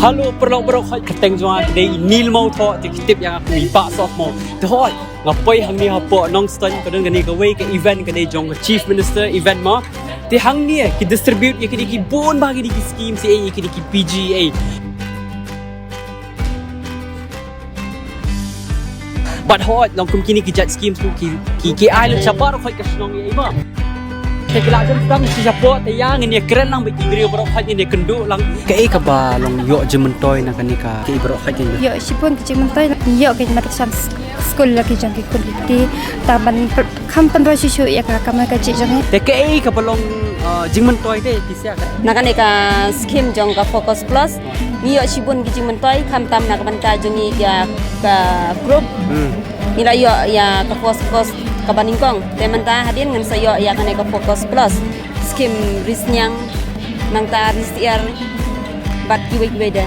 Halo perlauk-perlauk hoi keteng juang kedai nil mau tho ti kitip yang aku mipa sof mau. Te hoi ngapai hang ni hapo nong stan kadang gani ka way ke event kedai jong ke chief minister event ma. Ti hang ni ki distribute ye ki bon bagi di scheme si ye ki PGA. But hoi long kum kini ki jat schemes ku ki ai lu chapar hoi ka snong ye ma. Kailangan tentang siapa yang ini keren lang bagi beri berok hati ini kenduk lang kei kaba long yo jementoy na kanika kei berok hati ini yo sipun ke jementoy yo ke madrasah sekolah lagi jang ke kulit taban kampan ro susu ya ka kamai ka jang te kei kaba long jementoy te kisah na kanika scheme jong ka focus plus yo sipun ke jementoy kam tam na kaban ka jongi ya ka group nila yo ya ka focus kabaningkong temanta hadin ngan sayo ya kaneka focus plus scheme risnyang nang ta ristiar bat kiwek beda